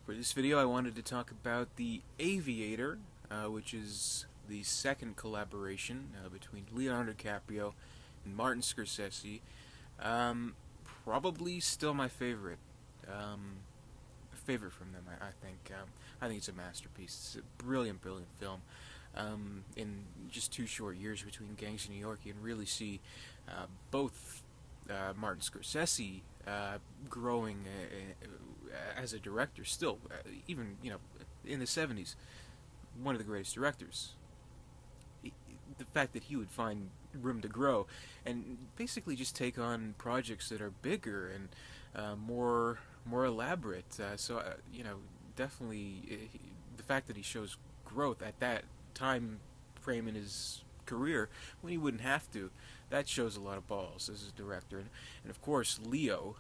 For this video, I wanted to talk about the Aviator, which is the second collaboration between Leonardo DiCaprio and Martin Scorsese. Um, Probably still my favorite. Favorite from them, I think. I think it's a masterpiece. It's a brilliant, brilliant film. In just 2 short years between Gangs of New York, you can really see both Martin Scorsese growing as a director. Still, even in the '70s, one of the greatest directors. The fact that he would find room to grow and basically just take on projects that are bigger and more elaborate. Definitely the fact that he shows growth at that time frame in his career when he wouldn't have to, that shows a lot of balls as a director. And of course, Leo,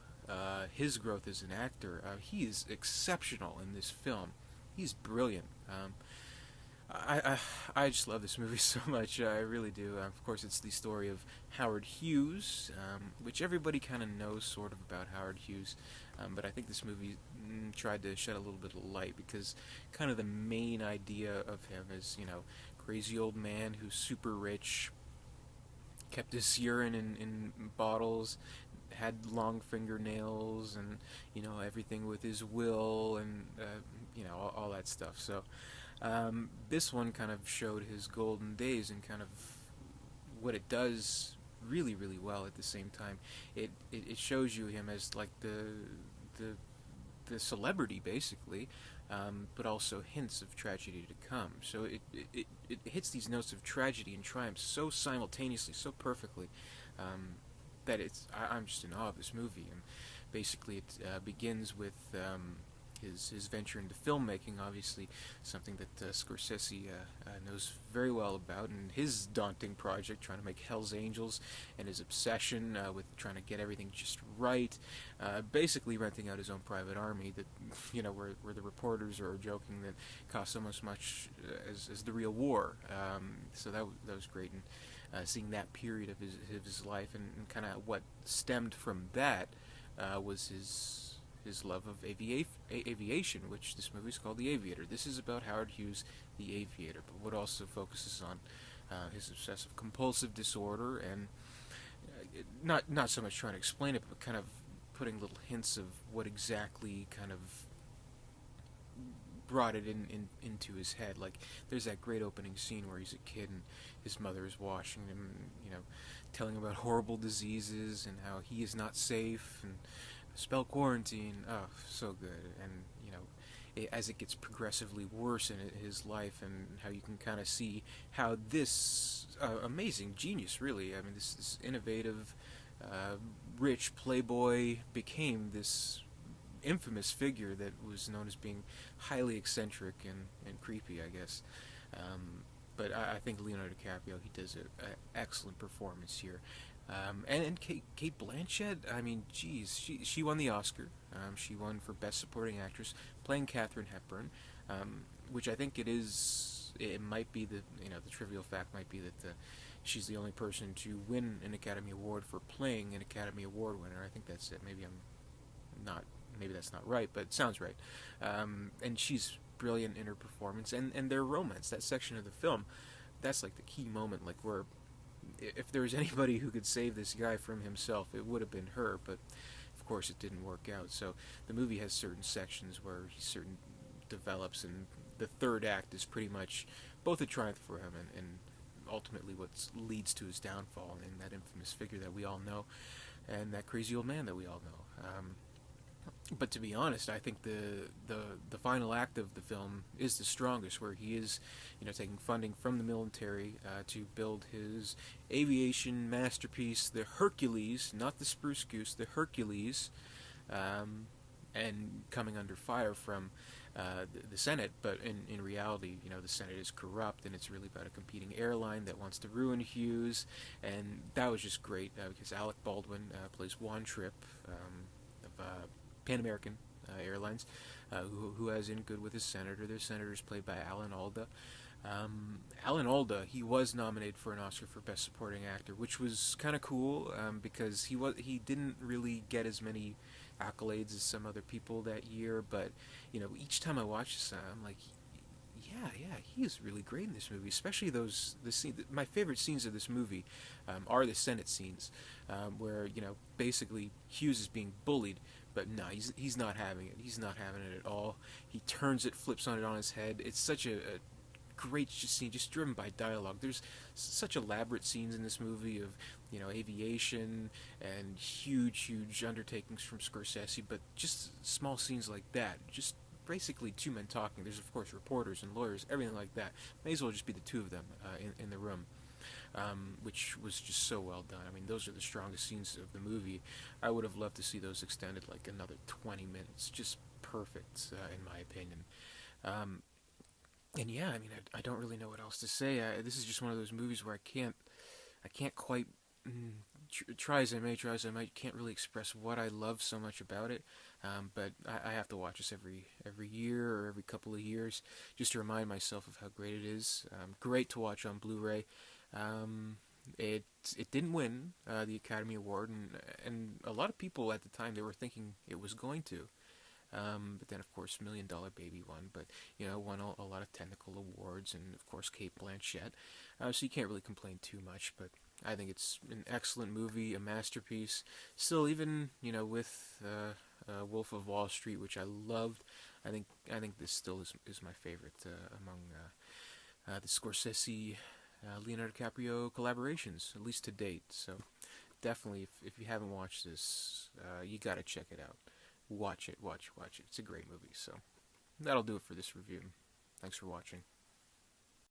his growth as an actor, he is exceptional in this film. He's brilliant. I just love this movie so much. I really do. Of course, it's the story of Howard Hughes, which everybody kind of knows sort of about Howard Hughes. But I think this movie tried to shed a little bit of light because kind of the main idea of him is, crazy old man who's super rich, kept his urine in bottles, had long fingernails, and everything with his will, and all that stuff. So this one kind of showed his golden days and kind of what it does really, really well. At the same time, it shows you him as like the celebrity basically, but also hints of tragedy to come. So it hits these notes of tragedy and triumph so simultaneously, so perfectly, that I'm just in awe of this movie. And basically it begins with his venture into filmmaking, obviously something that Scorsese knows very well about, and his daunting project trying to make Hell's Angels, and his obsession with trying to get everything just right, basically renting out his own private army that, where the reporters are joking that costs almost much as the real war. So that was great, and seeing that period of his life, and kind of what stemmed from that was his love of aviation, which this movie is called The Aviator. This is about Howard Hughes, the aviator, but what also focuses on his obsessive compulsive disorder, and not so much trying to explain it, but kind of putting little hints of what exactly kind of brought it into his head. Like, there's that great opening scene where he's a kid and his mother is washing him, telling him about horrible diseases and how he is not safe, and spell quarantine. Oh, so good. And as it gets progressively worse in his life, and how you can kind of see how this amazing genius, really, I mean, this innovative, rich playboy became this infamous figure that was known as being highly eccentric and creepy, I guess. But I think Leonardo DiCaprio, he does an excellent performance here. And Kate Blanchett, I mean, geez, she won the Oscar. She won for Best Supporting Actress, playing Katharine Hepburn, which I think it is. It might be the trivial fact might be that she's the only person to win an Academy Award for playing an Academy Award winner. I think that's it. Maybe that's not right, but it sounds right. And she's brilliant in her performance, and their romance, that section of the film, that's like the key moment, like where if there was anybody who could save this guy from himself, it would have been her, but of course it didn't work out. So the movie has certain sections where he certain develops, and the third act is pretty much both a triumph for him and ultimately what leads to his downfall, and that infamous figure that we all know, and that crazy old man that we all know. But to be honest, I think the final act of the film is the strongest, where he is, taking funding from the military to build his aviation masterpiece, the Hercules, not the Spruce Goose, the Hercules, and coming under fire from the Senate. But in reality, the Senate is corrupt, and it's really about a competing airline that wants to ruin Hughes, and that was just great because Alec Baldwin plays Juan Tripp of Pan American Airlines, who has in good with his senator. Their senator is played by Alan Alda. Alan Alda, he was nominated for an Oscar for Best Supporting Actor, which was kind of cool because he didn't really get as many accolades as some other people that year, but each time I watch this, I'm like, yeah, he is really great in this movie. Especially the scene. My favorite scenes of this movie are the Senate scenes, where basically Hughes is being bullied, but no, he's not having it. He's not having it at all. He turns it, flips on it on his head. It's such a great scene, just driven by dialogue. There's such elaborate scenes in this movie of aviation and huge undertakings from Scorsese, but just small scenes like that, just basically two men talking. There's of course reporters and lawyers, everything like that. May as well just be the two of them in the room. Which was just so well done. I mean, those are the strongest scenes of the movie. I would have loved to see those extended like another 20 minutes. Just perfect, in my opinion. Um, and yeah, I mean, I don't really know what else to say. This is just one of those movies where I can't quite try as I may, can't really express what I love so much about it. But I have to watch this every year or every couple of years just to remind myself of how great it is. Great to watch on Blu-ray. Um, it didn't win the Academy Award, and a lot of people at the time they were thinking it was going to. But then, of course, Million Dollar Baby won, but won a lot of technical awards, and of course, Kate Blanchett. So you can't really complain too much. But I think it's an excellent movie, a masterpiece. Still, even with Wolf of Wall Street, which I loved, I think this still is my favorite among the Scorsese Leonardo DiCaprio collaborations, at least to date. So definitely, if you haven't watched this, you gotta check it out. Watch it. It's a great movie. So that'll do it for this review. Thanks for watching.